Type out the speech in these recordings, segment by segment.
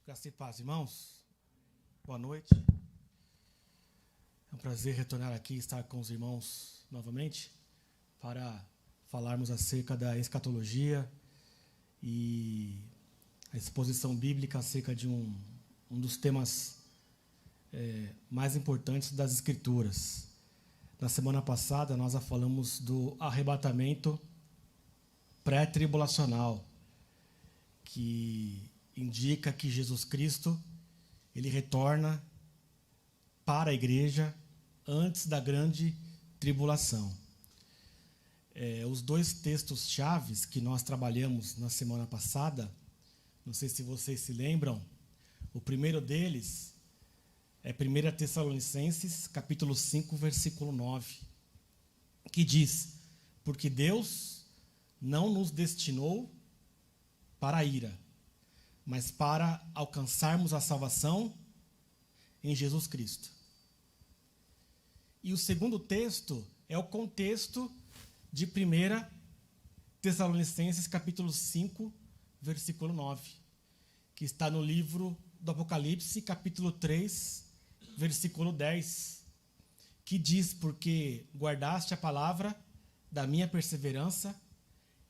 Graça e paz, irmãos. Boa noite. É um prazer retornar aqui e estar com os irmãos novamente para falarmos acerca da escatologia e a exposição bíblica acerca de um dos temas mais importantes das Escrituras. Na semana passada, nós já falamos do arrebatamento pré-tribulacional, que indica que Jesus Cristo ele retorna para a igreja antes da grande tribulação. Os dois textos chaves que nós trabalhamos na semana passada, não sei se vocês se lembram, o primeiro deles é 1 Tessalonicenses, capítulo 5, versículo 9, que diz: porque Deus não nos destinou para a ira, mas para alcançarmos a salvação em Jesus Cristo. E o segundo texto é o contexto de 1 Tessalonicenses, capítulo 5, versículo 9, que está no livro do Apocalipse, capítulo 3, versículo 10, que diz: porque guardaste a palavra da minha perseverança,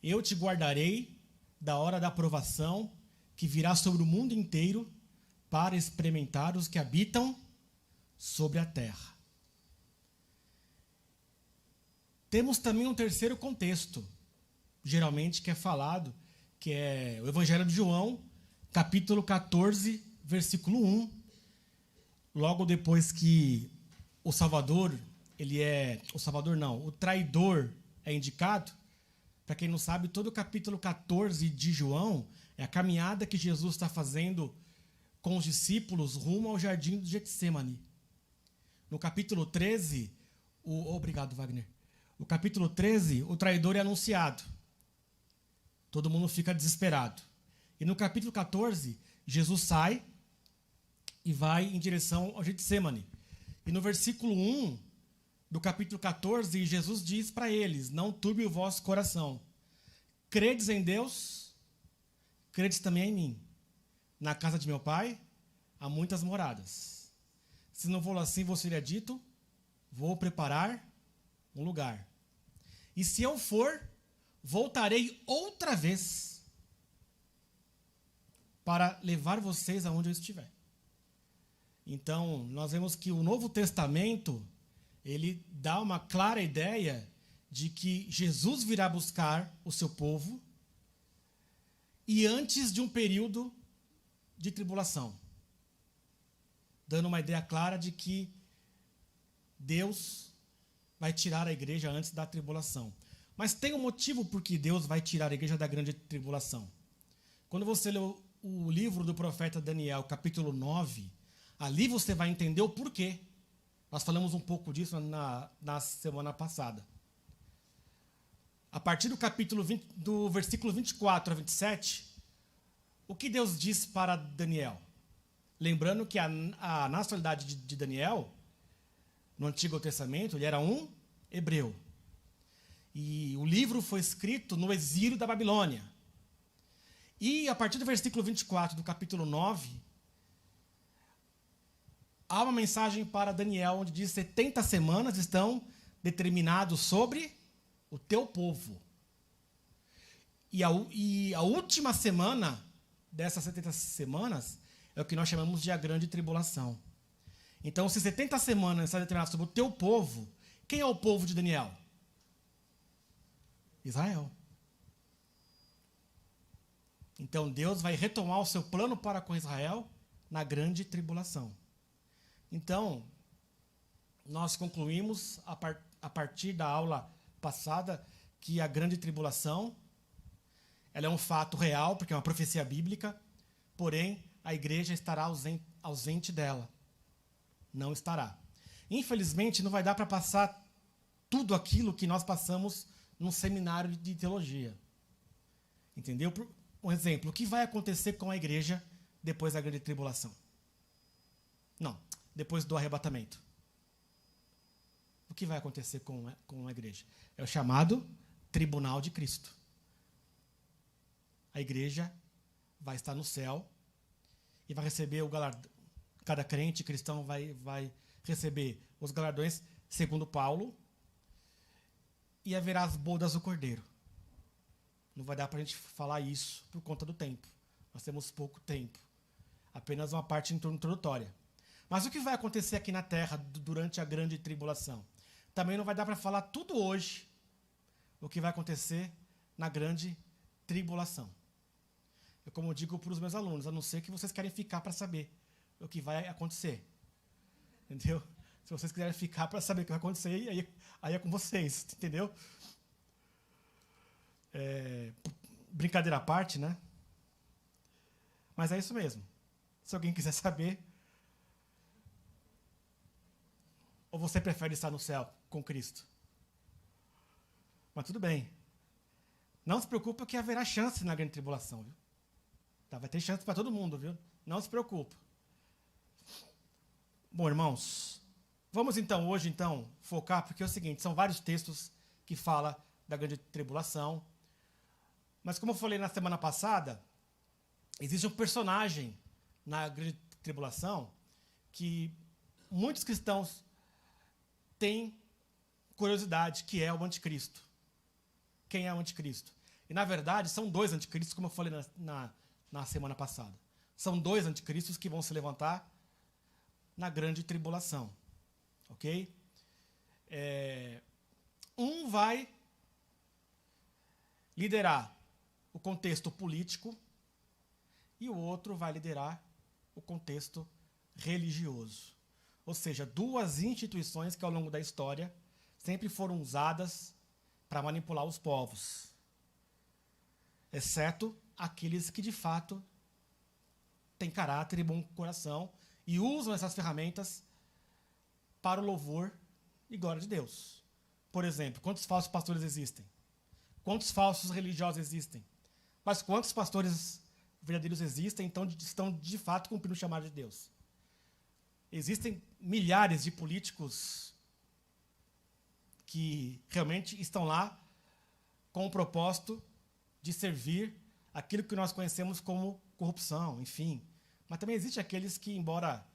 eu te guardarei da hora da provação, que virá sobre o mundo inteiro para experimentar os que habitam sobre a terra. Temos também um terceiro contexto, geralmente que é falado, que é o Evangelho de João, capítulo 14, versículo 1. Logo depois que o traidor é indicado. Para quem não sabe, todo o capítulo 14 de João é a caminhada que Jesus está fazendo com os discípulos rumo ao jardim do Getsemane. No capítulo 13, obrigado, Wagner. No capítulo 13, o traidor é anunciado. Todo mundo fica desesperado. E no capítulo 14, Jesus sai e vai em direção ao Getsemane. E no versículo 1 do capítulo 14, Jesus diz para eles: não turbe o vosso coração. Credes em Deus, credes também em mim. Na casa de meu pai há muitas moradas. Se não for assim, vos seria dito: vou preparar um lugar. E se eu for, voltarei outra vez para levar vocês aonde eu estiver. Então, nós vemos que o Novo Testamento, ele dá uma clara ideia de que Jesus virá buscar o seu povo e antes de um período de tribulação, dando uma ideia clara de que Deus vai tirar a igreja antes da tribulação. Mas tem um motivo por que Deus vai tirar a igreja da grande tribulação. Quando você lê o livro do profeta Daniel, capítulo 9, ali você vai entender o porquê. Nós falamos um pouco disso na semana passada. A partir do capítulo 20, do versículo 24 a 27, o que Deus diz para Daniel? Lembrando que a nacionalidade de Daniel, no Antigo Testamento, ele era um hebreu. E o livro foi escrito no exílio da Babilônia. E a partir do versículo 24 do capítulo 9, há uma mensagem para Daniel, onde diz: 70 semanas estão determinados sobre o teu povo. E a última semana dessas 70 semanas é o que nós chamamos de a grande tribulação. Então, se 70 semanas estão determinadas sobre o teu povo, quem é o povo de Daniel? Israel. Então, Deus vai retomar o seu plano para com Israel na grande tribulação. Então, nós concluímos, a partir da aula passada, que a grande tribulação ela é um fato real, porque é uma profecia bíblica, porém, a igreja estará ausente dela. Não estará. Infelizmente, não vai dar para passar tudo aquilo que nós passamos num seminário de teologia. Entendeu? Um exemplo, o que vai acontecer com a igreja depois da grande tribulação? Não, depois do arrebatamento. O que vai acontecer com a igreja? É o chamado tribunal de Cristo. A igreja vai estar no céu e vai receber o galardão. Cada crente cristão vai receber os galardões, segundo Paulo, e haverá as bodas do Cordeiro. Não vai dar para a gente falar isso por conta do tempo. Nós temos pouco tempo. Apenas uma parte introdutória. Mas o que vai acontecer aqui na Terra durante a grande tribulação? Também não vai dar para falar tudo hoje o que vai acontecer na grande tribulação. Eu, como digo para os meus alunos, a não ser que vocês querem ficar para saber o que vai acontecer. Entendeu? Se vocês quiserem ficar para saber o que vai acontecer, aí é com vocês, entendeu? Brincadeira à parte, né? Mas é isso mesmo. Se alguém quiser saber, ou você prefere estar no céu com Cristo? Mas tudo bem. Não se preocupa que haverá chance na grande tribulação, viu? Tá, vai ter chance para todo mundo, viu? Não se preocupa. Bom, irmãos, vamos então hoje focar, porque é o seguinte, são vários textos que falam da grande tribulação. Mas como eu falei na semana passada, existe um personagem na grande tribulação que muitos cristãos têm curiosidade, que é o anticristo. Quem é o anticristo? E, na verdade, são dois anticristos, como eu falei na semana passada. São dois anticristos que vão se levantar na grande tribulação. Ok? Um vai liderar o contexto político e o outro vai liderar o contexto religioso. Ou seja, duas instituições que, ao longo da história, sempre foram usadas para manipular os povos, exceto aqueles que, de fato, têm caráter e bom coração e usam essas ferramentas para o louvor e glória de Deus. Por exemplo, quantos falsos pastores existem? Quantos falsos religiosos existem? Mas quantos pastores verdadeiros existem, então estão, de fato, cumprindo o chamado de Deus? Existem milhares de políticos que realmente estão lá com o propósito de servir aquilo que nós conhecemos como corrupção, enfim. Mas também existem aqueles que, embora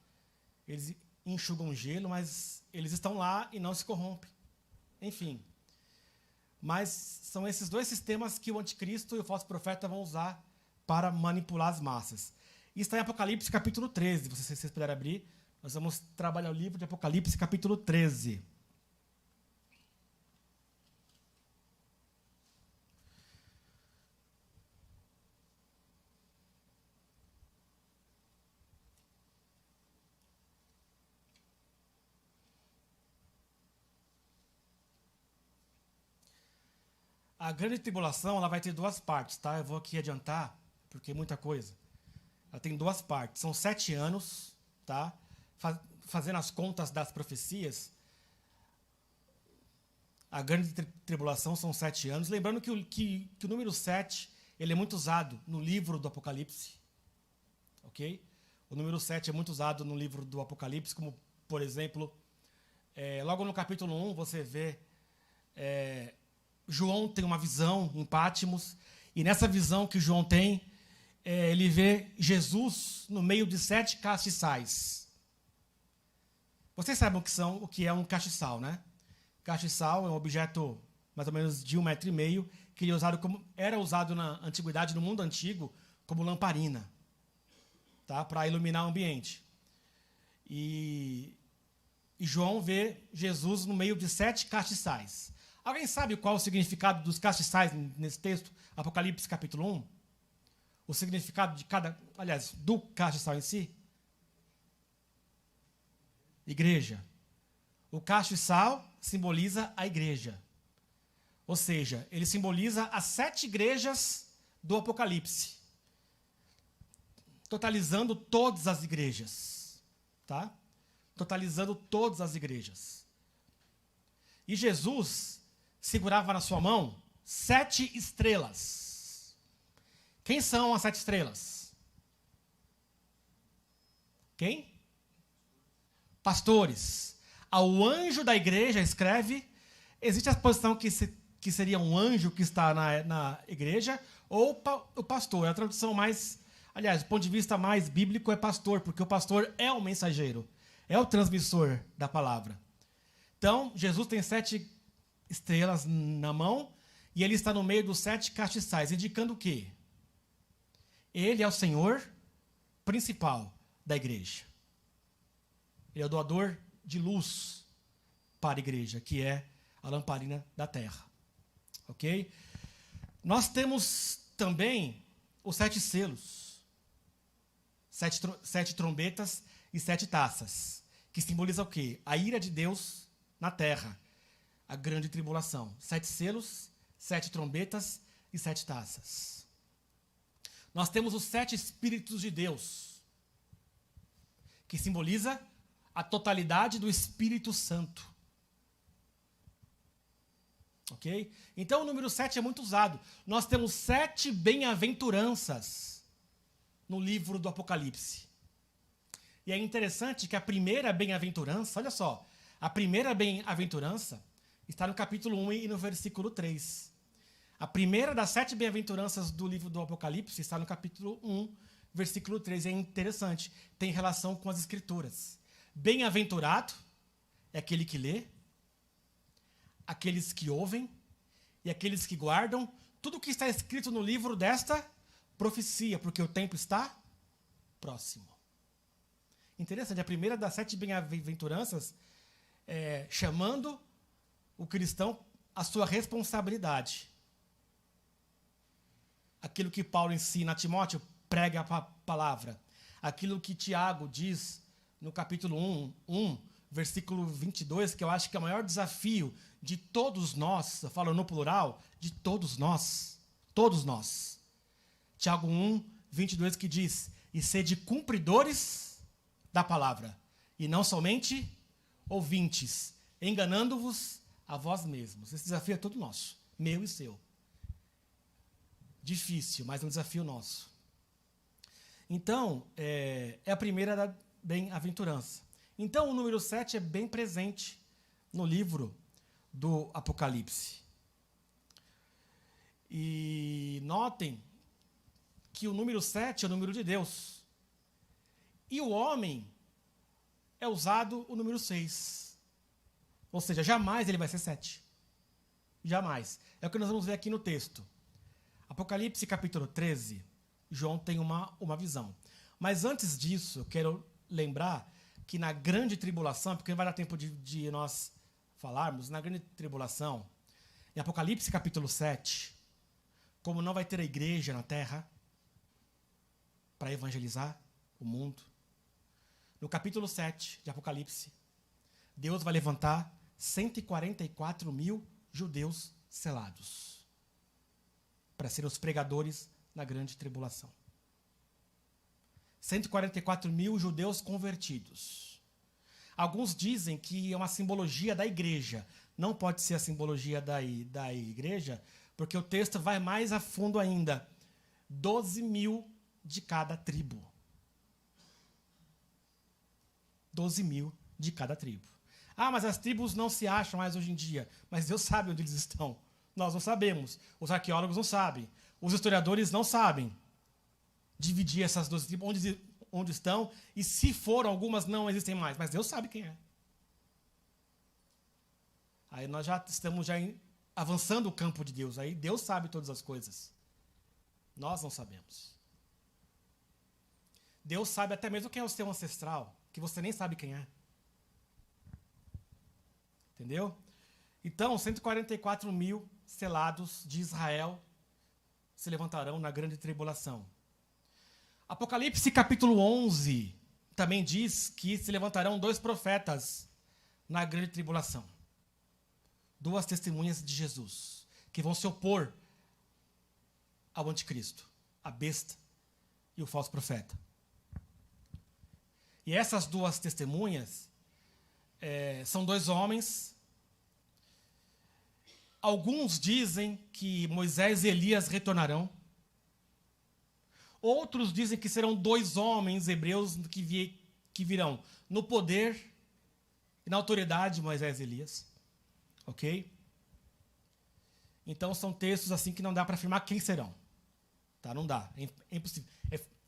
eles enxugam gelo, mas eles estão lá e não se corrompem. Enfim. Mas são esses dois sistemas que o anticristo e o falso profeta vão usar para manipular as massas. Isso está em Apocalipse capítulo 13, se vocês puderem abrir. Nós vamos trabalhar o livro de Apocalipse capítulo 13. A grande tribulação ela vai ter duas partes, tá? Eu vou aqui adiantar, porque é muita coisa. Ela tem duas partes. São 7 anos, tá? Fazendo as contas das profecias, a grande tribulação são 7 anos. Lembrando que o número 7 ele é muito usado no livro do Apocalipse. Ok? O número 7 é muito usado no livro do Apocalipse, como, por exemplo, logo no capítulo 1, você vê... João tem uma visão em Pátimos, e nessa visão que João tem, ele vê Jesus no meio de 7 castiçais. Vocês sabem o que é um castiçal, né? Castiçal é um objeto mais ou menos de 1,5 metro, que era usado na antiguidade, no mundo antigo, como lamparina, tá? Para iluminar o ambiente. E João vê Jesus no meio de 7 castiçais. Alguém sabe qual é o significado dos castiçais nesse texto, Apocalipse capítulo 1? O significado do castiçal em si? Igreja. O castiçal simboliza a igreja. Ou seja, ele simboliza as 7 igrejas do Apocalipse, totalizando todas as igrejas. Tá? Totalizando todas as igrejas. E Jesus segurava na sua mão 7 estrelas. Quem são as 7 estrelas? Quem? Pastores. Ao anjo da igreja escreve, existe a posição que seria um anjo que está na igreja, ou o pastor, é a tradução mais Aliás, do ponto de vista mais bíblico é pastor, porque o pastor é o mensageiro, é o transmissor da palavra. Então, Jesus tem 7 estrelas na mão e ele está no meio dos 7 castiçais, indicando o quê? Ele é o Senhor principal da igreja. Ele é o doador de luz para a igreja, que é a lamparina da terra. Ok? Nós temos também os 7 selos, 7 trombetas e 7 taças, que simboliza o quê? A ira de Deus na terra, a grande tribulação. 7 selos, 7 trombetas e 7 taças. Nós temos os 7 Espíritos de Deus, que simboliza a totalidade do Espírito Santo. Ok? Então o número 7 é muito usado. Nós temos 7 bem-aventuranças no livro do Apocalipse. E é interessante que a primeira bem-aventurança, olha só, a primeira bem-aventurança está no capítulo 1 e no versículo 3. A primeira das 7 bem-aventuranças do livro do Apocalipse está no capítulo 1, versículo 3. É interessante, tem relação com as Escrituras. Bem-aventurado é aquele que lê, aqueles que ouvem e aqueles que guardam tudo o que está escrito no livro desta profecia, porque o tempo está próximo. Interessante, a primeira das 7 bem-aventuranças chamando o cristão à sua responsabilidade. Aquilo que Paulo ensina a Timóteo, prega a palavra. Aquilo que Tiago diz no capítulo 1, versículo 22, que eu acho que é o maior desafio de todos nós, eu falo no plural, de todos nós. Tiago 1, 22, que diz, e sede cumpridores da palavra, e não somente ouvintes, enganando-vos a vós mesmos. Esse desafio é todo nosso, meu e seu. Difícil, mas é um desafio nosso. Então, é a primeira da bem-aventurança. Então, o número 7 é bem presente no livro do Apocalipse. E notem que o número 7 é o número de Deus. E o homem é usado o número 6. Ou seja, jamais ele vai ser 7. Jamais. É o que nós vamos ver aqui no texto. Apocalipse capítulo 13, João tem uma visão. Mas antes disso, eu quero lembrar que na grande tribulação, porque não vai dar tempo de nós falarmos, na grande tribulação, em Apocalipse capítulo 7, como não vai ter a igreja na terra para evangelizar o mundo, no capítulo 7 de Apocalipse, Deus vai levantar 144 mil judeus selados para serem os pregadores na grande tribulação. 144 mil judeus convertidos. Alguns dizem que é uma simbologia da igreja. Não pode ser a simbologia da igreja, porque o texto vai mais a fundo ainda. 12 mil de cada tribo. 12 mil de cada tribo. Ah, mas as tribos não se acham mais hoje em dia. Mas Deus sabe onde eles estão. Nós não sabemos. Os arqueólogos não sabem. Os historiadores não sabem dividir essas 12 tribos, onde estão, e se foram, algumas não existem mais. Mas Deus sabe quem é. Aí nós já estamos avançando o campo de Deus. Aí Deus sabe todas as coisas. Nós não sabemos. Deus sabe até mesmo quem é o seu ancestral, que você nem sabe quem é. Entendeu? Então, 144 mil selados de Israel se levantarão na grande tribulação. Apocalipse capítulo 11 também diz que se levantarão 2 profetas na grande tribulação. 2 testemunhas de Jesus, que vão se opor ao anticristo, a besta e o falso profeta. E essas 2 testemunhas são 2 homens. Alguns dizem que Moisés e Elias retornarão. Outros dizem que serão 2 homens hebreus que virão no poder e na autoridade de Moisés e Elias. Ok? Então são textos assim que não dá para afirmar quem serão. Tá? Não dá. É impossível.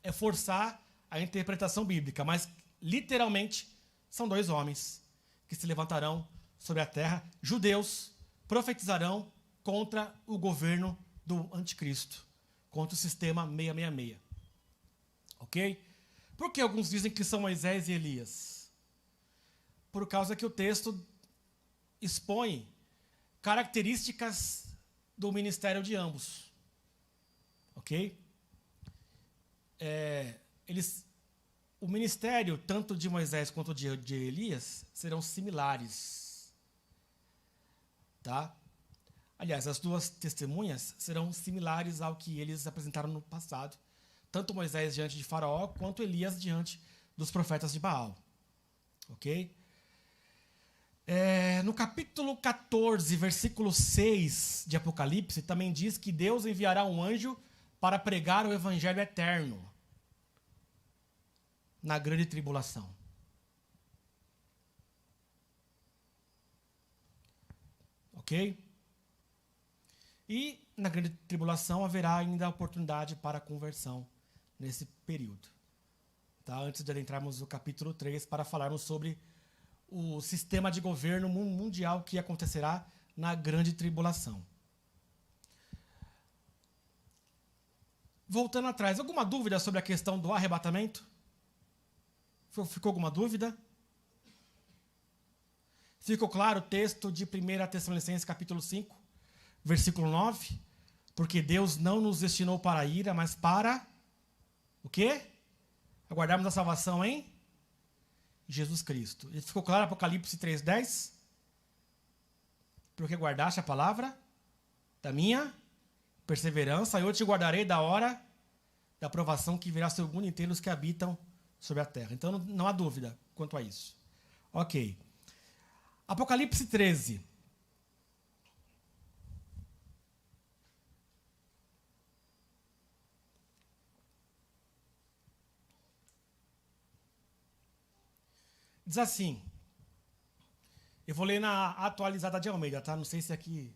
é forçar a interpretação bíblica, mas literalmente são dois homens que se levantarão sobre a terra, judeus, profetizarão contra o governo do anticristo, contra o sistema 666. Ok? Por que alguns dizem que são Moisés e Elias? Por causa que o texto expõe características do ministério de ambos. Ok? O ministério, tanto de Moisés quanto de Elias, serão similares. Tá? Aliás, as duas testemunhas serão similares ao que eles apresentaram no passado. Tanto Moisés diante de Faraó, quanto Elias diante dos profetas de Baal. Ok? No capítulo 14, versículo 6 de Apocalipse, também diz que Deus enviará um anjo para pregar o evangelho eterno na grande tribulação. Ok? E na grande tribulação haverá ainda a oportunidade para a conversão nesse período. Tá? Antes de adentrarmos no capítulo 3 para falarmos sobre o sistema de governo mundial que acontecerá na grande tribulação. Voltando atrás, alguma dúvida sobre a questão do arrebatamento? Ficou alguma dúvida? Ficou claro o texto de 1 Tessalonicenses capítulo 5, versículo 9? Porque Deus não nos destinou para a ira, mas para o quê? Aguardarmos a salvação em Jesus Cristo. E ficou claro Apocalipse 3:10? Porque guardaste a palavra da minha perseverança, eu te guardarei da hora da provação que virá sobre o mundo inteiro os que habitam sobre a terra. Então não há dúvida quanto a isso. Ok. Apocalipse 13. Diz assim, eu vou ler na atualizada de Almeida, tá? Não sei se aqui,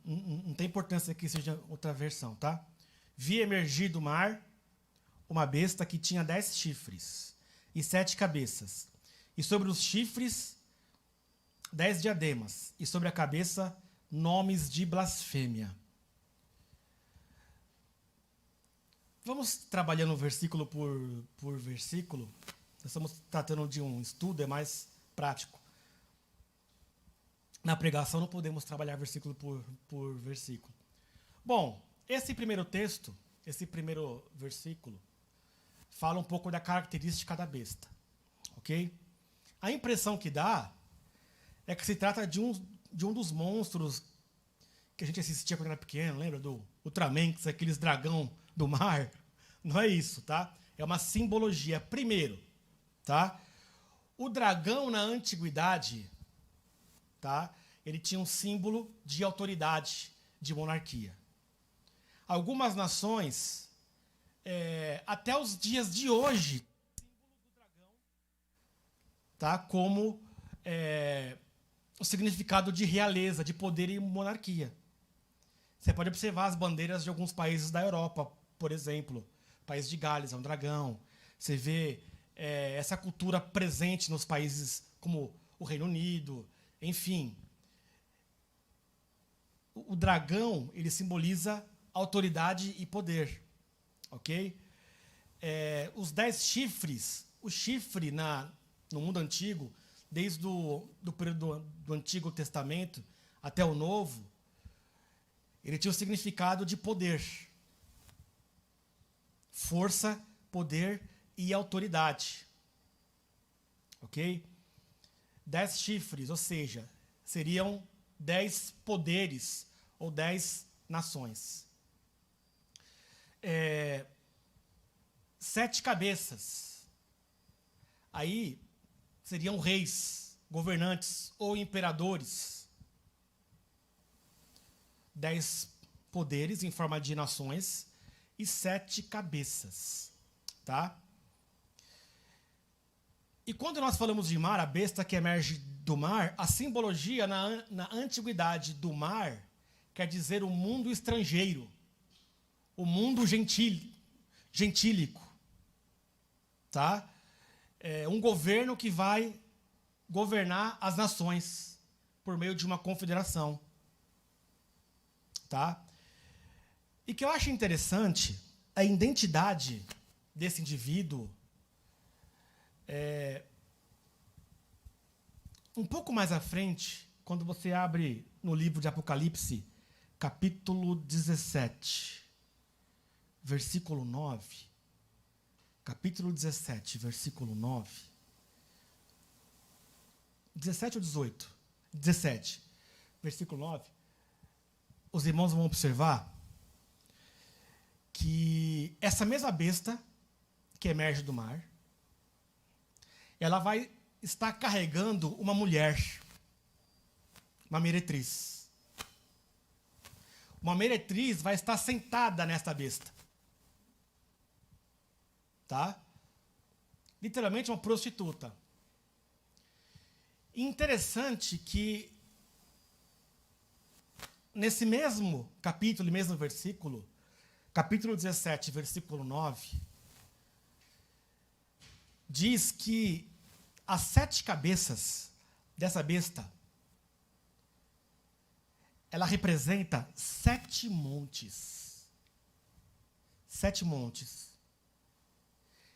não tem importância que seja outra versão, tá? Vi emergir do mar uma besta que tinha 10 chifres e 7 cabeças, e sobre os chifres 10 diademas, e sobre a cabeça nomes de blasfêmia. Vamos trabalhando versículo por versículo. Nós estamos tratando de um estudo, é mais prático. Na pregação não podemos trabalhar versículo por versículo. Bom, esse primeiro texto, esse primeiro versículo, fala um pouco da característica da besta. Ok? A impressão que dá é que se trata de um dos monstros que a gente assistia quando era pequeno, lembra? Do Ultraman, aqueles dragão do mar. Não é isso, tá? É uma simbologia. Primeiro, tá? O dragão na antiguidade, tá? Ele tinha um símbolo de autoridade, de monarquia. Algumas nações, até os dias de hoje, símbolo do dragão, tá? Como o significado de realeza, de poder e monarquia. Você pode observar as bandeiras de alguns países da Europa, por exemplo. O país de Gales é um dragão. Você vê essa cultura presente nos países como o Reino Unido, enfim. O dragão, ele simboliza autoridade e poder, ok? Os 10 chifres, o chifre no mundo antigo, desde do período do Antigo Testamento até o Novo, ele tinha o significado de poder, força, poder e autoridade. Ok? 10 chifres, ou seja, seriam 10 poderes ou 10 nações. 7 cabeças. Aí seriam reis, governantes ou imperadores. 10 poderes em forma de nações e 7 cabeças. Tá? E quando nós falamos de mar, a besta que emerge do mar, a simbologia na antiguidade do mar quer dizer o mundo estrangeiro, o mundo gentil, gentílico. Tá? Um governo que vai governar as nações por meio de uma confederação. Tá? E que eu acho interessante a identidade desse indivíduo. Um pouco mais à frente, quando você abre no livro de Apocalipse, capítulo 17, versículo 9. Capítulo 17, versículo 9. 17 ou 18? 17, versículo 9. Os irmãos vão observar que essa mesma besta que emerge do mar, ela vai estar carregando uma mulher, uma meretriz. Uma meretriz vai estar sentada nesta besta. Tá? Literalmente uma prostituta. Interessante que nesse mesmo capítulo, mesmo versículo, capítulo 17, versículo 9, diz que as 7 cabeças dessa besta, ela representa 7 montes. 7 montes.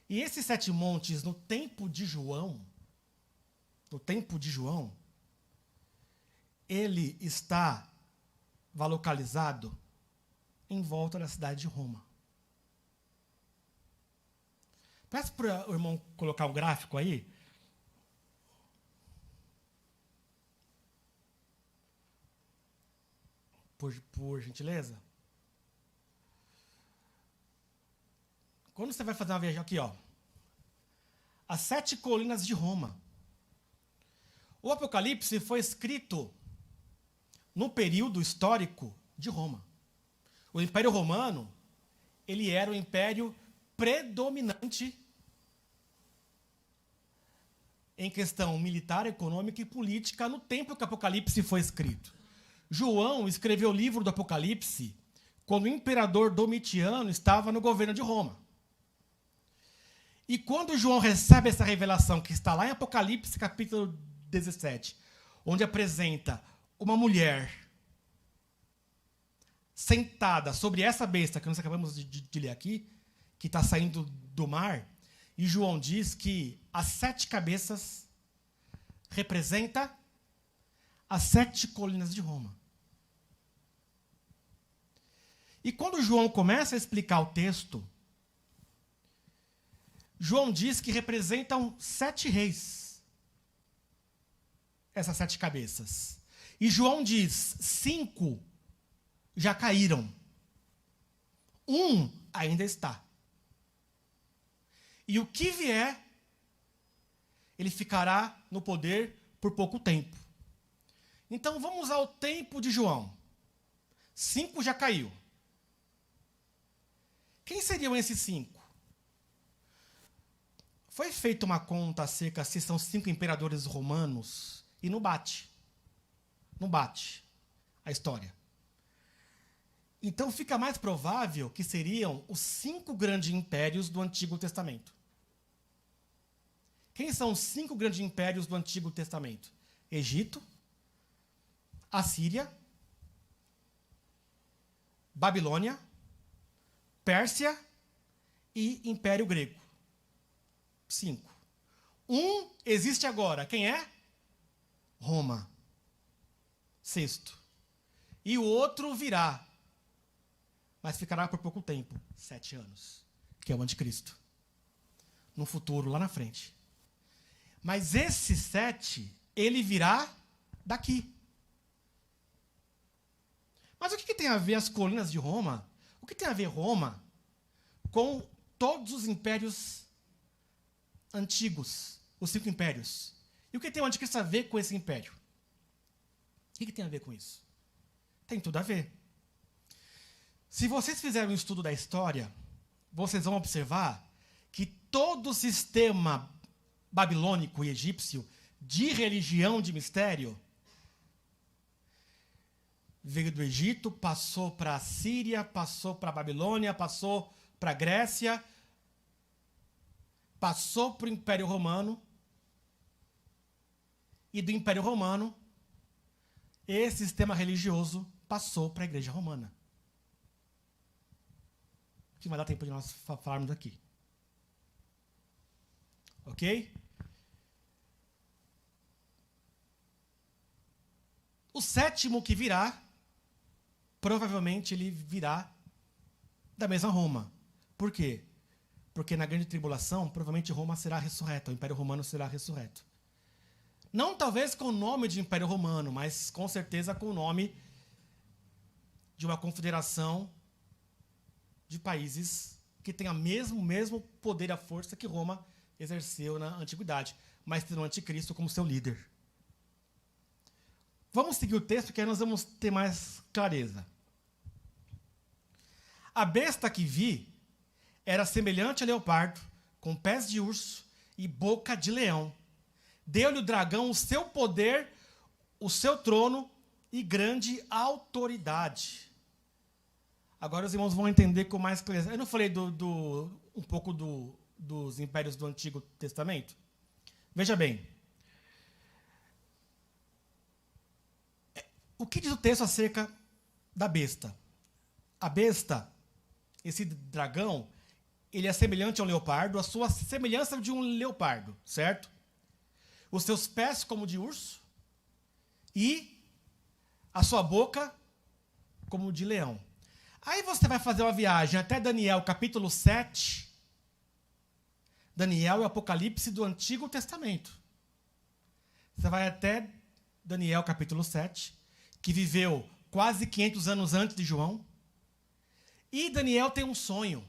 E esses 7 montes, no tempo de João, ele estava localizado em volta da cidade de Roma. Peço para o irmão colocar um gráfico aí. Por gentileza. Quando você vai fazer uma viagem aqui, ó, as 7 colinas de Roma. O Apocalipse foi escrito no período histórico de Roma. O Império Romano, ele era o império predominante em questão militar, econômica e política no tempo que o Apocalipse foi escrito. João escreveu o livro do Apocalipse quando o imperador Domiciano estava no governo de Roma. E quando João recebe essa revelação, que está lá em Apocalipse, capítulo 17, onde apresenta uma mulher sentada sobre essa besta, que nós acabamos de ler aqui, que está saindo do mar, e João diz que as 7 cabeças representa as 7 colinas de Roma. E quando João começa a explicar o texto, João diz que representam 7 reis, essas 7 cabeças. E João diz, 5 já caíram. 1 ainda está. E o que vier, ele ficará no poder por pouco tempo. Então vamos ao tempo de João. 5 já caiu. Quem seriam esses 5? Foi feita uma conta acerca se são 5 imperadores romanos e não bate. Não bate a história. Então fica mais provável que seriam os 5 grandes impérios do Antigo Testamento. Quem são os 5 grandes impérios do Antigo Testamento? Egito, Assíria, Babilônia, Pérsia e Império Grego. 5. 1 existe agora. Quem é? Roma. 6º. E o outro virá. Mas ficará por pouco tempo. 7 anos. Que é o anticristo. No futuro, lá na frente. Mas esse 7, ele virá daqui. Mas o que tem a ver as colinas de Roma? O que tem a ver Roma com todos os impérios antigos, os 5 impérios? E o que tem o anticristo a ver com esse império? O que tem a ver com isso? Tem tudo a ver. Se vocês fizerem um estudo da história, vocês vão observar que todo o sistema babilônico e egípcio de religião de mistério veio do Egito, passou para a Síria, passou para a Babilônia, passou para a Grécia, passou para o Império Romano, e do Império Romano, esse sistema religioso passou para a Igreja Romana. Que vai dar tempo de nós falarmos aqui. Ok? O sétimo que virá, provavelmente ele virá da mesma Roma. Por quê? Porque na grande tribulação, provavelmente Roma será ressurreta, o Império Romano será ressurreto. Não talvez com o nome de Império Romano, mas com certeza com o nome de uma confederação de países que tem o mesmo poder e a força que Roma exerceu na antiguidade, mas tendo o anticristo como seu líder. Vamos seguir o texto, que aí nós vamos ter mais clareza. A besta que vi era semelhante a leopardo, com pés de urso e boca de leão. Deu-lhe o dragão o seu poder, o seu trono e grande autoridade. Agora os irmãos vão entender com mais clareza. Eu não falei um pouco dos impérios do Antigo Testamento? Veja bem. O que diz o texto acerca da besta? A besta, esse dragão, ele é semelhante a um leopardo, a sua semelhança de um leopardo, certo? Os seus pés como de urso e a sua boca como de leão. Aí você vai fazer uma viagem até Daniel, capítulo 7. Daniel é o Apocalipse do Antigo Testamento. Você vai até Daniel, capítulo 7, que viveu quase 500 anos antes de João. E Daniel tem um sonho.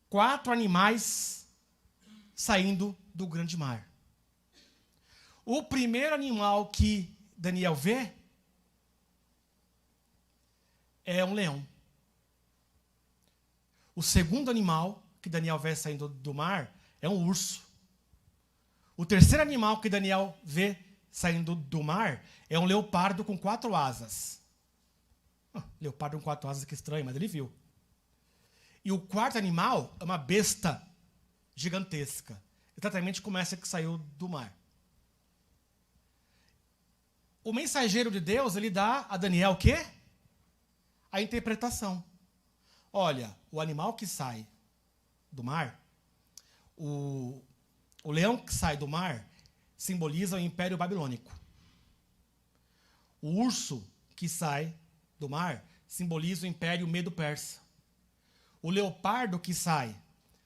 4 animais saindo do grande mar. O primeiro animal que Daniel vê é um leão. O segundo animal que Daniel vê saindo do mar é um urso. O terceiro animal que Daniel vê saindo do mar é um leopardo com 4 asas. Leopardo com 4 asas, que estranho, mas ele viu. E o quarto animal é uma besta gigantesca. Exatamente como essa que saiu do mar. O mensageiro de Deus, ele dá a Daniel o quê? A interpretação. Olha, o animal que sai do mar, o leão que sai do mar, simboliza o Império Babilônico. O urso que sai do mar simboliza o Império Medo-Persa. O leopardo que sai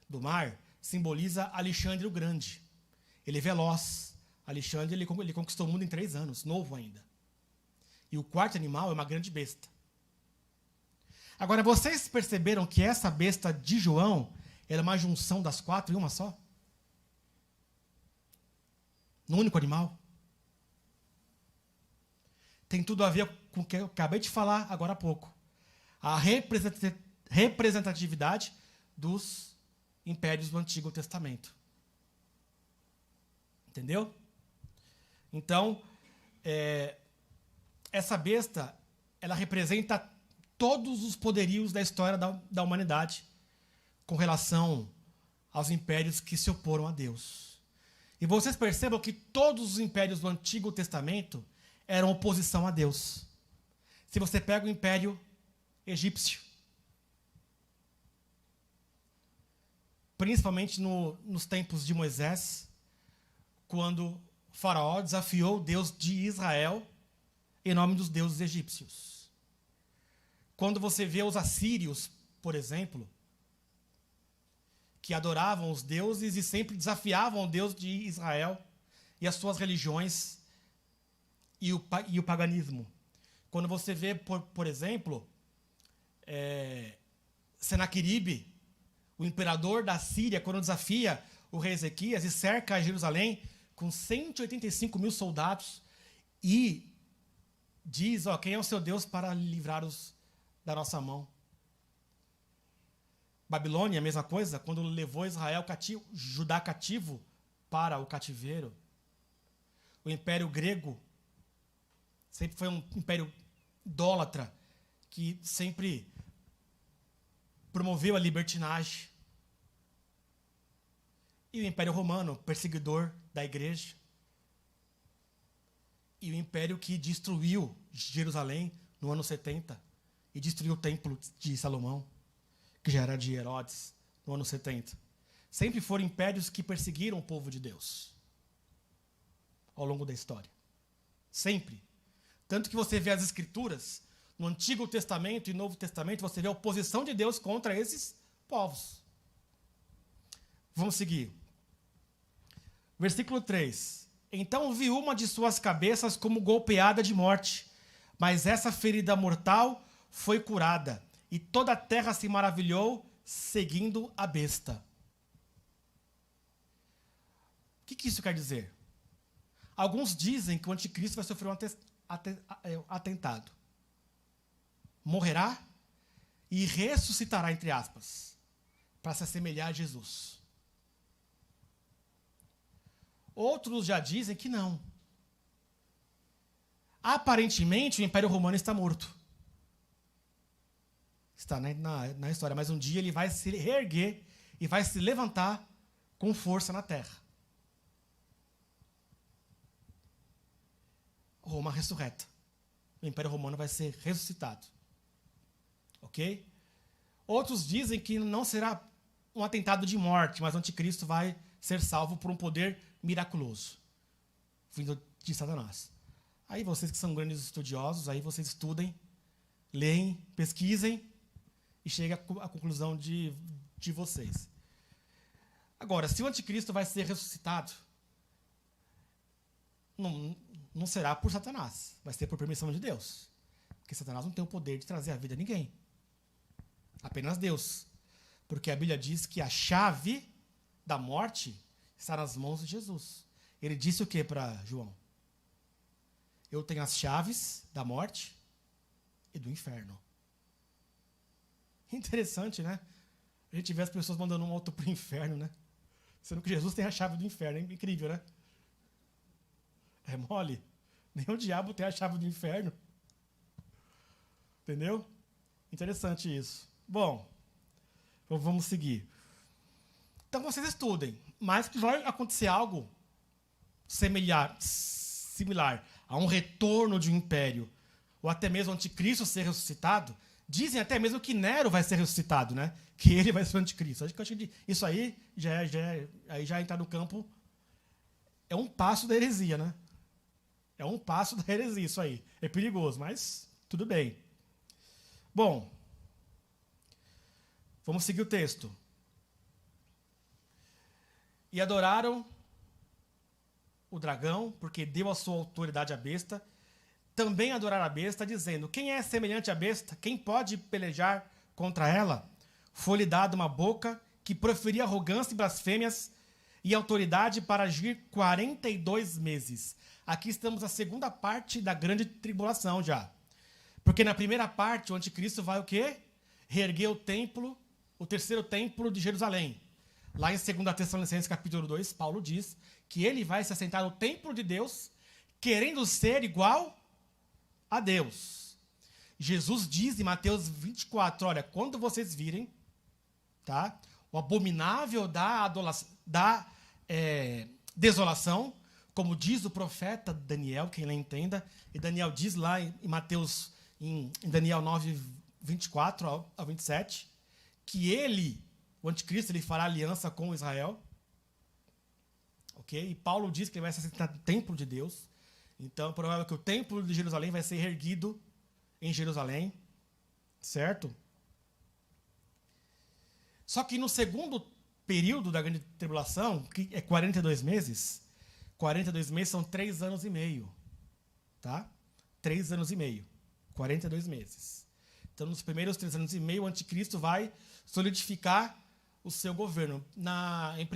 do mar simboliza Alexandre o Grande. Ele é veloz. Alexandre ele conquistou o mundo em 3 anos, novo ainda. E o quarto animal é uma grande besta. Agora, vocês perceberam que essa besta de João era uma junção das 4 em uma só? No único animal? Tem tudo a ver com o que eu acabei de falar agora há pouco. A representatividade dos impérios do Antigo Testamento. Entendeu? Então, essa besta, ela representa todos os poderios da história da humanidade com relação aos impérios que se oporam a Deus. E vocês percebam que todos os impérios do Antigo Testamento eram oposição a Deus. Se você pega o Império Egípcio, principalmente nos tempos de Moisés, quando o faraó desafiou o Deus de Israel em nome dos deuses egípcios. Quando você vê os assírios, por exemplo, que adoravam os deuses e sempre desafiavam o Deus de Israel e as suas religiões e o paganismo. Quando você vê, por exemplo, Senaqueribe, o imperador da Síria, quando desafia o rei Ezequias e cerca Jerusalém com 185 mil soldados e diz, quem é o seu Deus para livrar-os da nossa mão? Babilônia, a mesma coisa, quando levou Israel cativo, Judá cativo para o cativeiro. O Império Grego sempre foi um império idólatra, que sempre promoveu a libertinagem. E o Império Romano, perseguidor da igreja. E o império que destruiu Jerusalém no ano 70 e destruiu o templo de Salomão, que já era de Herodes, no ano 70. Sempre foram impérios que perseguiram o povo de Deus ao longo da história. Sempre. Tanto que você vê as escrituras, no Antigo Testamento e Novo Testamento, você vê a oposição de Deus contra esses povos. Vamos seguir. Versículo 3. Então vi uma de suas cabeças como golpeada de morte, mas essa ferida mortal foi curada, e toda a terra se maravilhou, seguindo a besta. O que isso quer dizer? Alguns dizem que o anticristo vai sofrer um atentado. Morrerá e ressuscitará, entre aspas, para se assemelhar a Jesus. Outros já dizem que não. Aparentemente, o Império Romano está morto. Está na história, mas um dia ele vai se reerguer e vai se levantar com força na terra. Roma ressurreta. O Império Romano vai ser ressuscitado. Ok? Outros dizem que não será um atentado de morte, mas o anticristo vai ser salvo por um poder miraculoso, vindo de Satanás. Aí vocês que são grandes estudiosos, aí vocês estudem, leem, pesquisem e cheguem à conclusão de vocês. Agora, se o anticristo vai ser ressuscitado, não será por Satanás, vai ser por permissão de Deus. Porque Satanás não tem o poder de trazer a vida a ninguém. Apenas Deus. Porque a Bíblia diz que a chave da morte está nas mãos de Jesus. Ele disse o que para João? Eu tenho as chaves da morte e do inferno. Interessante, né? A gente vê as pessoas mandando um outro para o inferno, né? Sendo que Jesus tem a chave do inferno. É incrível, né? É mole. Nem o diabo tem a chave do inferno. Entendeu? Interessante isso. Bom, vamos seguir. Então vocês estudem. Mas que vai acontecer algo similar a um retorno de um império, ou até mesmo o anticristo ser ressuscitado. Dizem até mesmo que Nero vai ser ressuscitado, né? Que ele vai ser o anticristo. Acho que isso aí já entrar no campo. É um passo da heresia, né? É um passo da heresia isso aí. É perigoso, mas tudo bem. Bom, vamos seguir o texto. E adoraram o dragão, porque deu a sua autoridade à besta. Também adoraram a besta, dizendo: quem é semelhante à besta? Quem pode pelejar contra ela? Foi-lhe dada uma boca que proferia arrogância e blasfêmias e autoridade para agir 42 meses. Aqui estamos na segunda parte da grande tribulação já. Porque na primeira parte o anticristo vai o quê? Reerguer o templo, o terceiro templo de Jerusalém. Lá em 2 Tessalonicenses capítulo 2, Paulo diz que ele vai se assentar no templo de Deus, querendo ser igual a Deus. Jesus diz em Mateus 24, olha, quando vocês virem, tá, o abominável da desolação, como diz o profeta Daniel, quem lê entenda, e Daniel diz lá em Mateus, em Daniel 9, 24 ao 27, que ele, o anticristo, ele fará aliança com Israel. Ok? E Paulo diz que ele vai se assentar no templo de Deus. Então, é provável que o templo de Jerusalém vai ser erguido em Jerusalém. Certo? Só que no segundo período da grande tribulação, que é 42 meses, 42 meses são 3 anos e meio. Tá? 3 anos e meio. 42 meses. Então, nos primeiros 3 anos e meio, o anticristo vai solidificar o seu governo. Em 1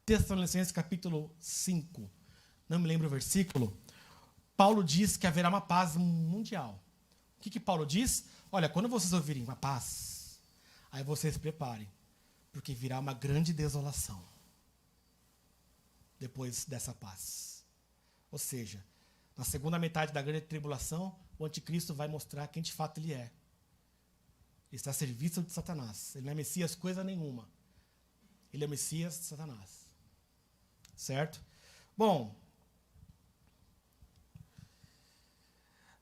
Tessalonicenses capítulo 5, não me lembro o versículo, Paulo diz que haverá uma paz mundial. O que Paulo diz? Olha, quando vocês ouvirem uma paz, aí vocês se preparem, porque virá uma grande desolação depois dessa paz. Ou seja, na segunda metade da grande tribulação, o anticristo vai mostrar quem de fato ele é. está a serviço de Satanás. Ele não é Messias coisa nenhuma. Ele é o Messias de Satanás. Certo? Bom.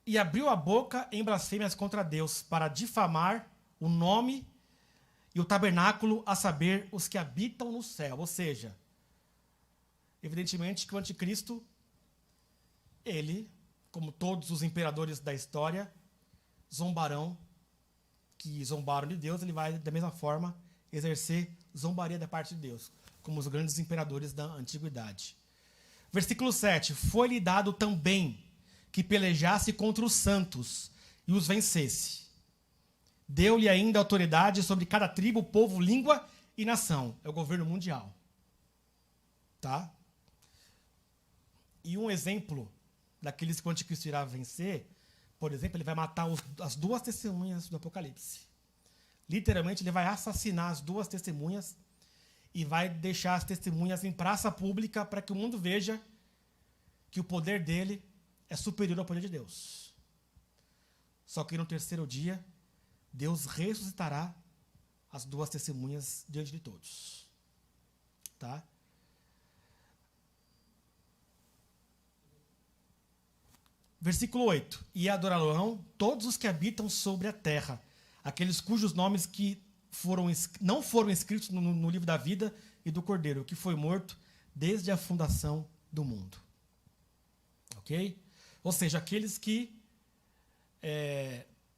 E abriu a boca em blasfêmias contra Deus, para difamar o nome e o tabernáculo, a saber, os que habitam no céu. Ou seja, evidentemente que o anticristo, ele, como todos os imperadores da história, zombaram de Deus, ele vai, da mesma forma, exercer zombaria da parte de Deus, como os grandes imperadores da antiguidade. Versículo 7. Foi-lhe dado também que pelejasse contra os santos e os vencesse. Deu-lhe ainda autoridade sobre cada tribo, povo, língua e nação. É o governo mundial. Tá? E um exemplo daqueles que o anticristo irá vencer, por exemplo, ele vai matar as duas testemunhas do Apocalipse. Literalmente, ele vai assassinar as duas testemunhas e vai deixar as testemunhas em praça pública para que o mundo veja que o poder dele é superior ao poder de Deus. Só que no terceiro dia, Deus ressuscitará as duas testemunhas diante de todos. Tá? Versículo 8. E adorarão todos os que habitam sobre a terra, aqueles cujos nomes que não foram escritos no livro da vida e do Cordeiro, que foi morto desde a fundação do mundo. Ok? Ou seja, aqueles que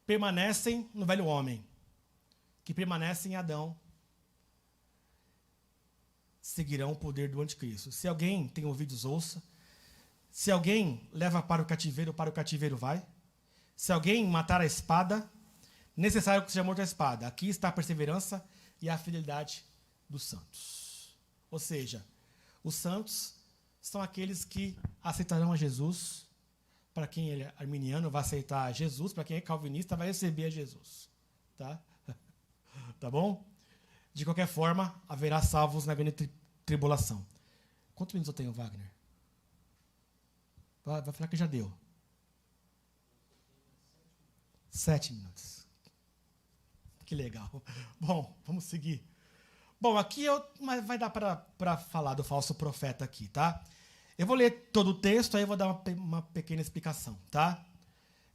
permanecem no velho homem, que permanecem em Adão, seguirão o poder do anticristo. Se alguém tem ouvidos, ouça. Se alguém leva para o cativeiro vai. Se alguém matar a espada, necessário que seja morto a espada. Aqui está a perseverança e a fidelidade dos santos. Ou seja, os santos são aqueles que aceitarão a Jesus. Para quem é arminiano, vai aceitar Jesus. Para quem é calvinista, vai receber a Jesus. Tá? Tá bom? De qualquer forma, haverá salvos na grande tribulação. Quantos minutos eu tenho, Wagner? Vai falar que já deu. 7 minutos. Que legal. Bom, vamos seguir. Bom, aqui vai dar para falar do falso profeta aqui, tá? Eu vou ler todo o texto, aí eu vou dar uma pequena explicação, tá?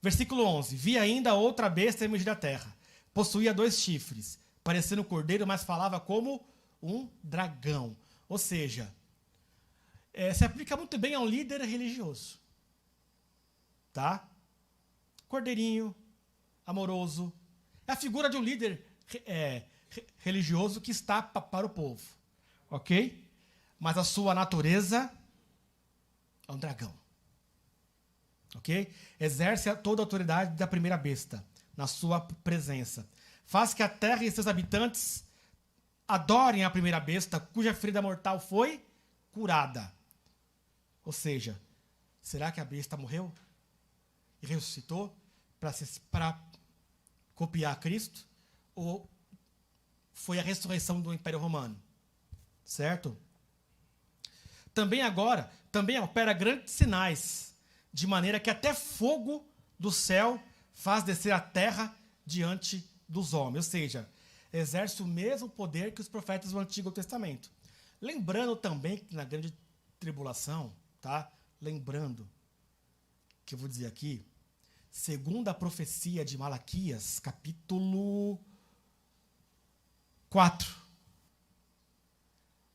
Versículo 11. Vi ainda outra besta emergir da terra. Possuía 2 chifres, parecendo um cordeiro, mas falava como um dragão. Ou seja, se aplica muito bem a um líder religioso. Tá? Cordeirinho, amoroso. É a figura de um líder religioso que está para o povo. Ok? Mas a sua natureza é um dragão. Ok? Exerce toda a autoridade da primeira besta na sua presença. Faz que a terra e seus habitantes adorem a primeira besta, cuja ferida mortal foi curada. Ou seja, será que a besta morreu e ressuscitou para copiar Cristo? Ou foi a ressurreição do Império Romano? Certo? Também opera grandes sinais, de maneira que até fogo do céu faz descer a terra diante dos homens. Ou seja, exerce o mesmo poder que os profetas do Antigo Testamento. Lembrando também que na grande tribulação, tá? Lembrando que eu vou dizer aqui, segundo a profecia de Malaquias, capítulo 4.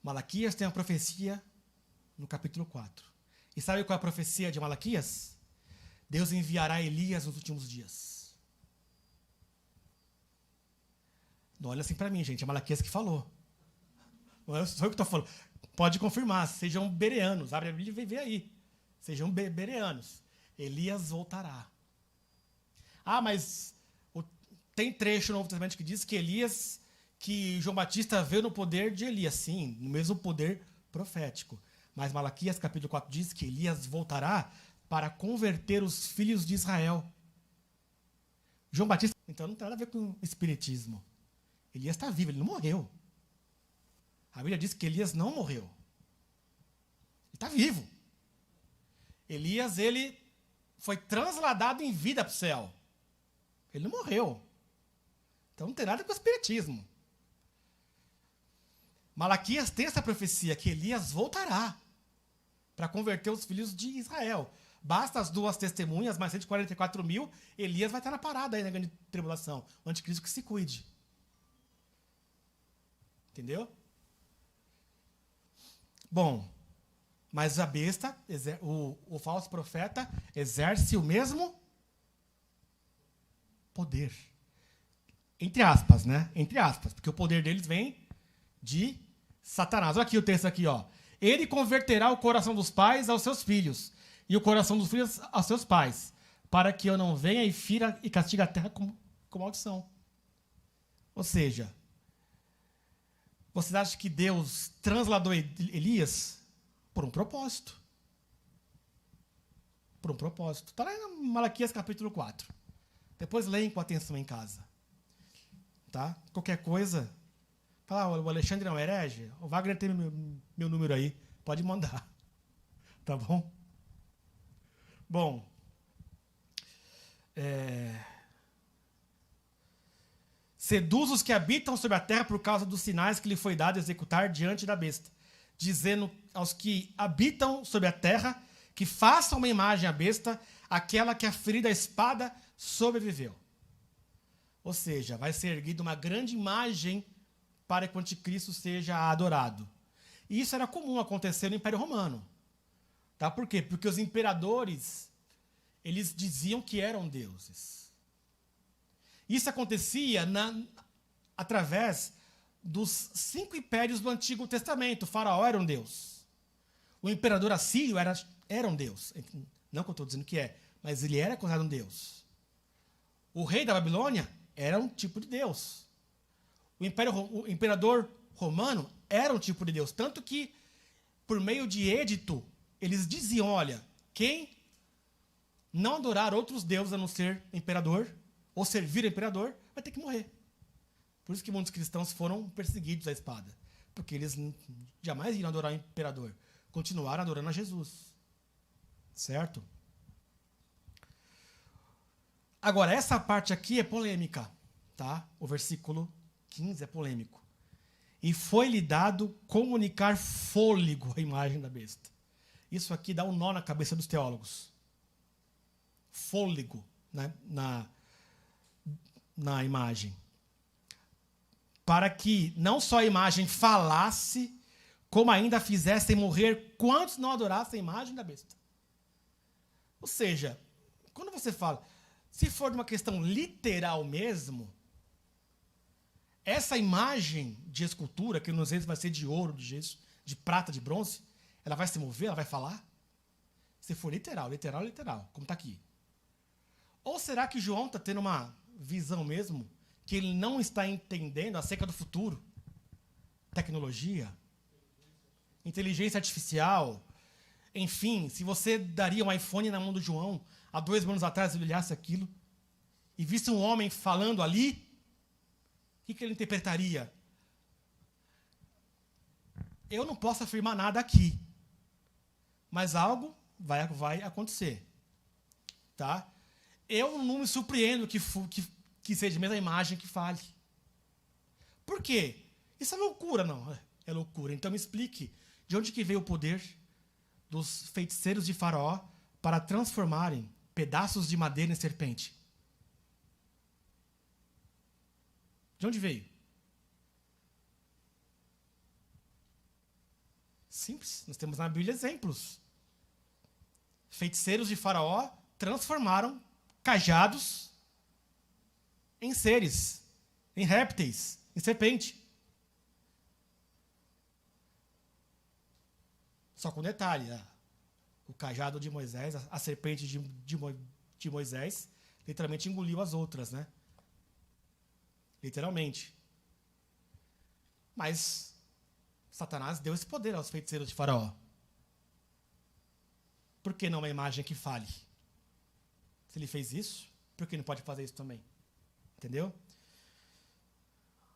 Malaquias tem a profecia no capítulo 4. E sabe qual é a profecia de Malaquias? Deus enviará Elias nos últimos dias. Não olha assim para mim, gente. É Malaquias que falou. Não sou eu que estou falando. Pode confirmar. Sejam bereanos. Abre a Bíblia e vê aí. Sejam bereanos. Elias voltará. Ah, mas tem trecho no Novo Testamento que diz que João Batista veio no poder de Elias. Sim, no mesmo poder profético. Mas Malaquias capítulo 4 diz que Elias voltará para converter os filhos de Israel. João Batista, então, não tem nada a ver com espiritismo. Elias está vivo, ele não morreu. A Bíblia diz que Elias não morreu. Ele está vivo. Elias, ele foi transladado em vida para o céu. Ele não morreu. Então não tem nada com o espiritismo. Malaquias tem essa profecia que Elias voltará para converter os filhos de Israel. Basta as 2 testemunhas, mais 144 mil, Elias vai estar na parada aí na grande tribulação. O anticristo que se cuide. Entendeu? Bom, mas a besta, o falso profeta, exerce o mesmo poder. Entre aspas, né? Entre aspas, porque o poder deles vem de Satanás. Olha aqui o texto aqui, ó. Ele converterá o coração dos pais aos seus filhos, e o coração dos filhos aos seus pais, para que eu não venha e fira e castigue a terra com maldição. Ou seja, vocês acham que Deus transladou Elias por um propósito? Por um propósito. Está lá em Malaquias capítulo 4. Depois leem com atenção em casa. Tá? Qualquer coisa, fala, o Alexandre não é herege? O Wagner tem meu número aí, pode mandar. Tá bom? Bom, seduz os que habitam sobre a terra por causa dos sinais que lhe foi dado executar diante da besta, dizendo aos que habitam sobre a terra que façam uma imagem à besta, aquela que a ferida espada sobreviveu. Ou seja, vai ser erguida uma grande imagem para que o anticristo seja adorado. E isso era comum acontecer no Império Romano. Tá? Por quê? Porque os imperadores, eles diziam que eram deuses. Isso acontecia através dos 5 impérios do Antigo Testamento. O faraó era um deus. O imperador assírio era um deus. Não que eu estou dizendo que é, mas ele era considerado um deus. O rei da Babilônia era um tipo de deus. O imperador romano era um tipo de deus. Tanto que, por meio de edito, eles diziam, olha, quem não adorar outros deuses a não ser imperador, ou servir ao imperador, vai ter que morrer. Por isso que muitos cristãos foram perseguidos à espada. Porque eles jamais iriam adorar o imperador. Continuaram adorando a Jesus. Certo? Agora, essa parte aqui é polêmica. Tá? O versículo 15 é polêmico. E foi-lhe dado comunicar fôlego à imagem da besta. Isso aqui dá um nó na cabeça dos teólogos. Fôlego, né? na imagem. Para que não só a imagem falasse, como ainda fizessem morrer quantos não adorassem a imagem da besta. Ou seja, quando você fala, se for de uma questão literal mesmo, essa imagem de escultura, que nos vezes vai ser de ouro, de gesso, de prata, de bronze, ela vai se mover, ela vai falar? Se for literal, como está aqui. Ou será que João está tendo uma visão mesmo que ele não está entendendo acerca do futuro? Tecnologia, inteligência artificial, enfim, se você daria um iPhone na mão do João há 2 anos atrás, ele olhasse aquilo e visse um homem falando ali, o que ele interpretaria? Eu não posso afirmar nada aqui, mas algo vai acontecer. Tá? Eu não me surpreendo que seja a mesma imagem que fale. Por quê? Isso é loucura, não. É loucura. Então me explique de onde que veio o poder dos feiticeiros de Faraó para transformarem pedaços de madeira em serpente. De onde veio? Simples. Nós temos na Bíblia exemplos. Feiticeiros de Faraó transformaram cajados em seres, em répteis, em serpente. Só com detalhe, o cajado de Moisés, a serpente de Moisés, literalmente engoliu as outras, né? Literalmente. Mas Satanás deu esse poder aos feiticeiros de Faraó. Por que não uma imagem que fale? Se ele fez isso, por que não pode fazer isso também? Entendeu?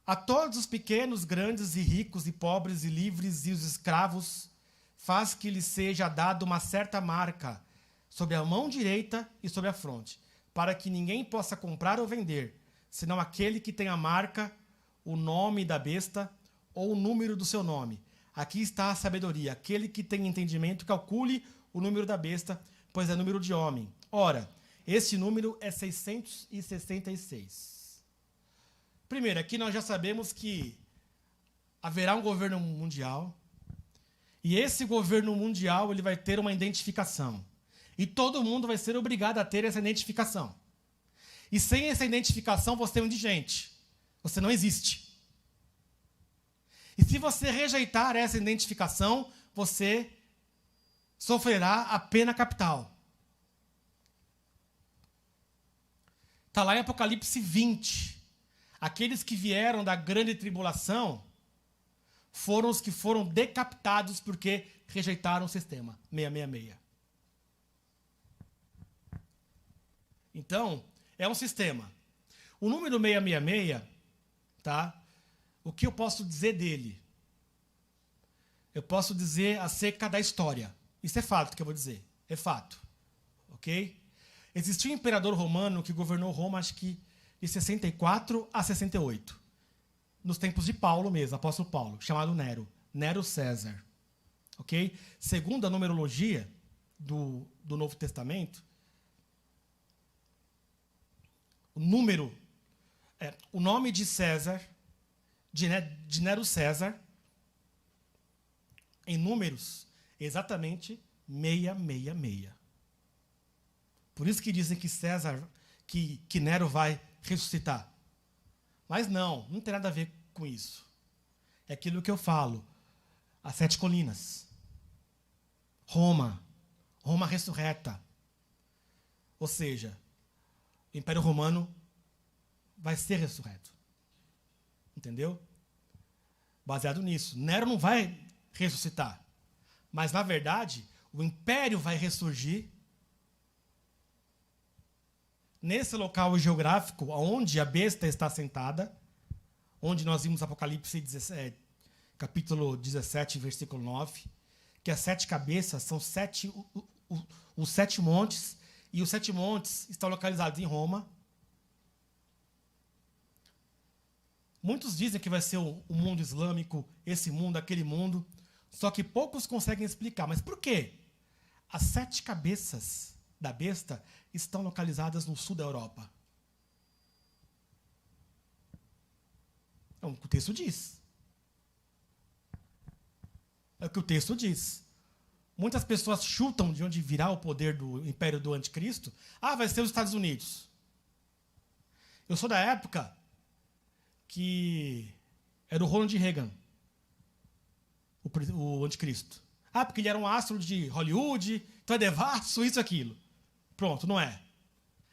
A todos os pequenos, grandes e ricos e pobres e livres e os escravos, faz que lhes seja dado uma certa marca sobre a mão direita e sobre a fronte, para que ninguém possa comprar ou vender, senão aquele que tem a marca, o nome da besta ou o número do seu nome. Aqui está a sabedoria. Aquele que tem entendimento, calcule o número da besta, pois é número de homem. Ora, esse número é 666. Primeiro, aqui nós já sabemos que haverá um governo mundial, e esse governo mundial ele vai ter uma identificação. E todo mundo vai ser obrigado a ter essa identificação. E sem essa identificação, você é um indigente. Você não existe. E se você rejeitar essa identificação, você sofrerá a pena capital. Está lá em Apocalipse 20. Aqueles que vieram da grande tribulação foram os que foram decapitados porque rejeitaram o sistema 666. Então, é um sistema. O número 666, tá? O que eu posso dizer dele? Eu posso dizer acerca da história. Isso é fato que eu vou dizer. É fato. Ok? Existiu um imperador romano que governou Roma, acho que de 64 a 68. Nos tempos de Paulo mesmo, apóstolo Paulo, chamado Nero. Nero César. Ok? Segundo a numerologia do Novo Testamento, o nome de César, de Nero César, em números, exatamente 666. Por isso que dizem que que Nero vai ressuscitar. Mas não tem nada a ver com isso. É aquilo que eu falo. As 7 colinas. Roma ressurreta. Ou seja, o Império Romano vai ser ressurreto. Entendeu? Baseado nisso. Nero não vai ressuscitar. Mas, na verdade, o Império vai ressurgir nesse local geográfico onde a besta está sentada, onde nós vimos Apocalipse 17, capítulo 17, versículo 9, que as 7 cabeças são os 7 montes, e os 7 montes estão localizados em Roma. Muitos dizem que vai ser o mundo islâmico, esse mundo, aquele mundo, só que poucos conseguem explicar. Mas por quê? As 7 cabeças da besta estão localizadas no sul da Europa. É o que o texto diz. É o que o texto diz. Muitas pessoas chutam de onde virá o poder do império do anticristo. Vai ser os Estados Unidos. Eu sou da época que era o Ronald Reagan, o anticristo. Porque ele era um astro de Hollywood, então é devasso, isso, aquilo. Pronto, não é.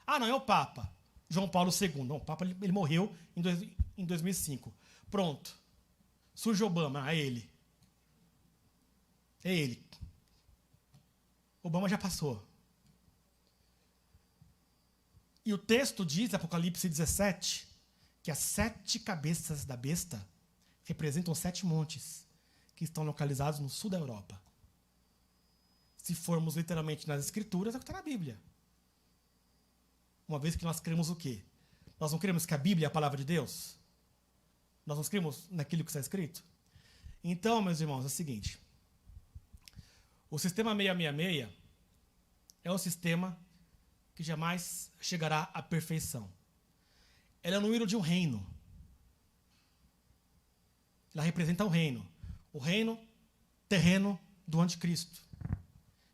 Não, é o Papa, João Paulo II. Não, o Papa ele morreu em 2005. Pronto. Surge Obama, é ele. É ele. Obama já passou. E o texto diz, Apocalipse 17, que as 7 cabeças da besta representam 7 montes que estão localizados no sul da Europa. Se formos literalmente nas Escrituras, é o que está na Bíblia. Uma vez que nós cremos o quê? Nós não cremos que a Bíblia é a palavra de Deus? Nós não cremos naquilo que está escrito? Então, meus irmãos, é o seguinte. O sistema 666 é um sistema que jamais chegará à perfeição. Ela é o número de um reino. Ela representa um reino. O reino terreno do anticristo.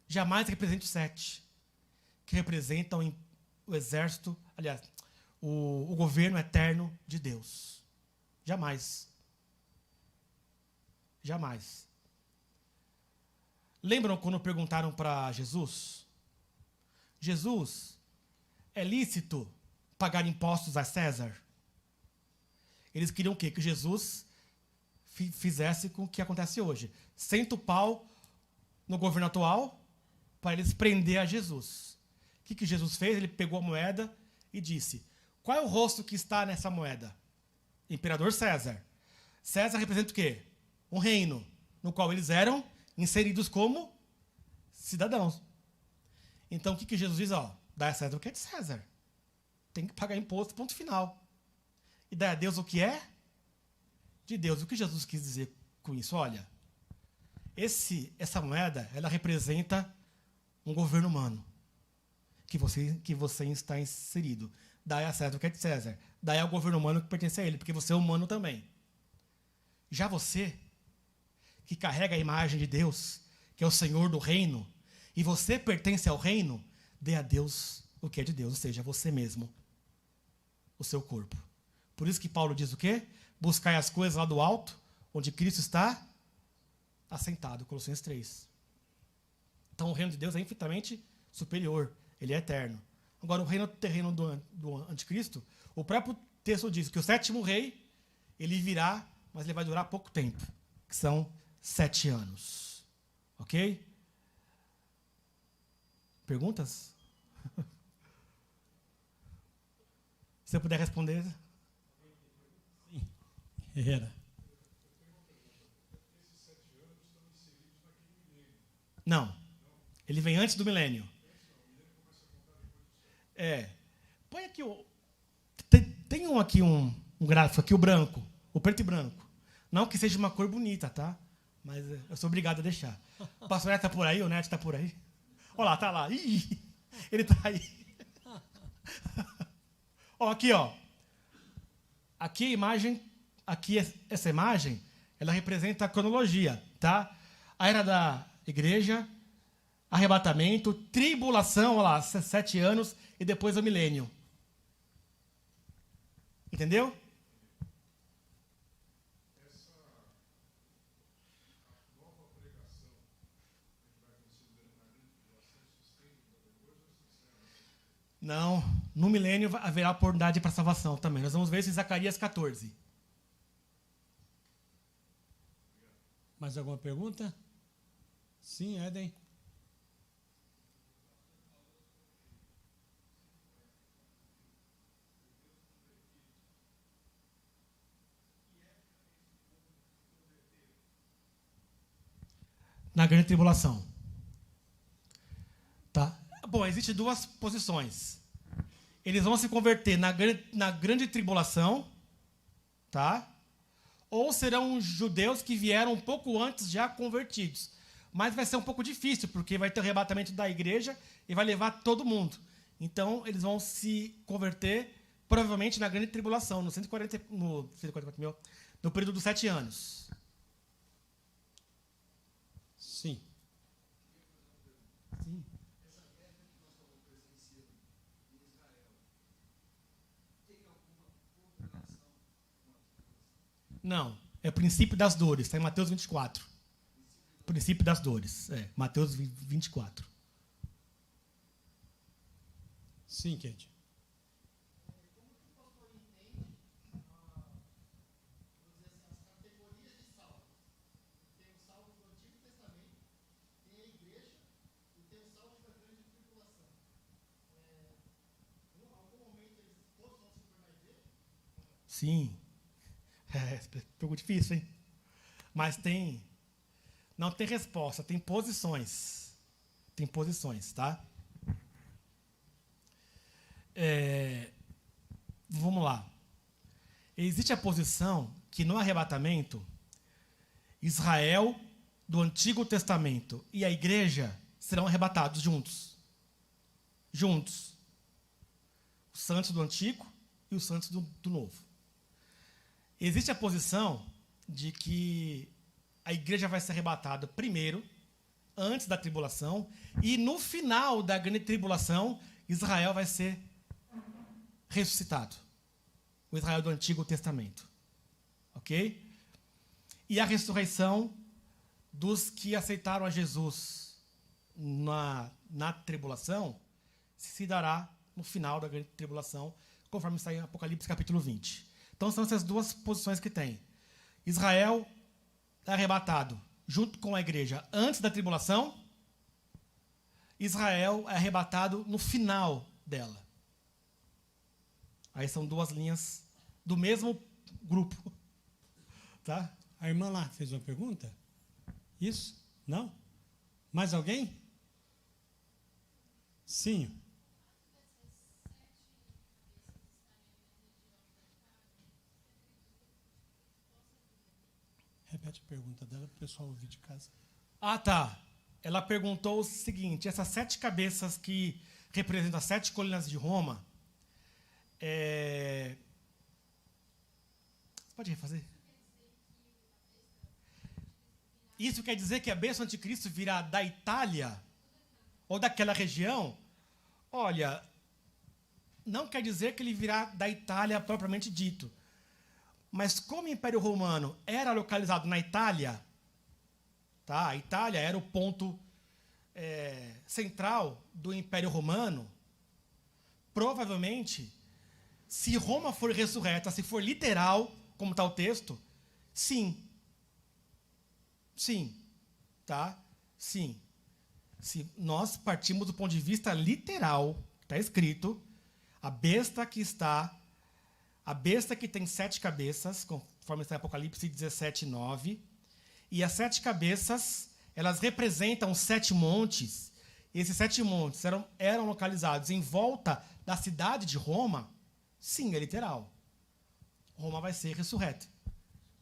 Jamais representa os 7, que representam o exército, aliás, o governo eterno de Deus. Jamais. Jamais. Lembram quando perguntaram para Jesus? Jesus, é lícito pagar impostos a César? Eles queriam o quê? Que Jesus fizesse com o que acontece hoje. Senta o pau no governo atual para eles prender a Jesus. O que Jesus fez? Ele pegou a moeda e disse: qual é o rosto que está nessa moeda? Imperador César. César representa o quê? Um reino no qual eles eram inseridos como cidadãos. Então, o que Jesus diz? Dá a César o que é de César. Tem que pagar imposto, ponto final. e dai a Deus o que é de Deus. O que Jesus quis dizer com isso? Olha, essa moeda, ela representa um governo humano que você está inserido. Dai a César o que é de César. Dai ao governo humano que pertence a ele, porque você é humano também. Já você, que carrega a imagem de Deus, que é o Senhor do reino, e você pertence ao reino, dê a Deus o que é de Deus, ou seja, você mesmo, o seu corpo. Por isso que Paulo diz o quê? Buscai as coisas lá do alto, onde Cristo está assentado, Colossenses 3. Então o reino de Deus é infinitamente superior, ele é eterno. Agora o reino terreno do anticristo, o próprio texto diz que o sétimo rei, ele virá, mas ele vai durar pouco tempo, que são 7 anos. Ok? Perguntas? Se eu puder responder. Sim. Era. Não. Ele vem antes do milênio. Põe aqui o. Tem um gráfico aqui, o branco. O preto e branco. Não que seja uma cor bonita, tá? Mas eu sou obrigado a deixar. O pastor Neto tá por aí, o Neto tá por aí. Olha lá, tá lá. Ih, ele tá aí. Ó, aqui, ó. Aqui a imagem, essa imagem, ela representa a cronologia, tá? A era da igreja, arrebatamento, tribulação, olha lá, 7 anos e depois o milênio. Entendeu? Não, no milênio haverá oportunidade para salvação também. Nós vamos ver isso em Zacarias 14. Mais alguma pergunta? Sim, Éden. Na grande tribulação. Tá? Bom, existem 2 posições. Eles vão se converter na grande tribulação, tá? Ou serão judeus que vieram um pouco antes já convertidos. Mas vai ser um pouco difícil, porque vai ter o arrebatamento da igreja e vai levar todo mundo. Então, eles vão se converter, provavelmente, na grande tribulação, no período dos 7 anos. Sim. Sim. Não, é o princípio das dores, está em Mateus 24. Princípio das dores, Mateus 24. Sim, Kate. Sim. Pergunta difícil, hein? Mas não tem resposta, tem posições. Tem posições, tá? Vamos lá. Existe a posição que no arrebatamento, Israel do Antigo Testamento e a igreja serão arrebatados juntos. Juntos. Os santos do Antigo e os santos do Novo. Existe a posição de que a igreja vai ser arrebatada primeiro, antes da tribulação, e no final da grande tribulação, Israel vai ser ressuscitado. O Israel do Antigo Testamento. Ok? E a ressurreição dos que aceitaram a Jesus na tribulação se dará no final da grande tribulação, conforme está em Apocalipse capítulo 20. Então são essas 2 posições que tem. Israel é arrebatado junto com a igreja antes da tribulação. Israel é arrebatado no final dela. Aí são 2 linhas do mesmo grupo. Tá? A irmã lá fez uma pergunta? Isso? Não? Mais alguém? Sim. Repete a pergunta dela para o pessoal ouvir de casa. Ah, tá. Ela perguntou o seguinte: essas 7 cabeças que representam as 7 colinas de Roma. Você pode refazer? Isso quer dizer que a besta do anticristo virá da Itália? Ou daquela região? Olha, não quer dizer que ele virá da Itália propriamente dito. Mas como o Império Romano era localizado na Itália, tá? A Itália era o ponto central do Império Romano, provavelmente, se Roma for ressurreta, se for literal, como está o texto, sim. Sim. Tá? Sim. Se nós partimos do ponto de vista literal, está escrito, a besta que tem 7 cabeças, conforme está em Apocalipse 17, 9, e as 7 cabeças, elas representam 7 montes. E esses 7 montes eram localizados em volta da cidade de Roma. Sim, é literal. Roma vai ser ressurreta.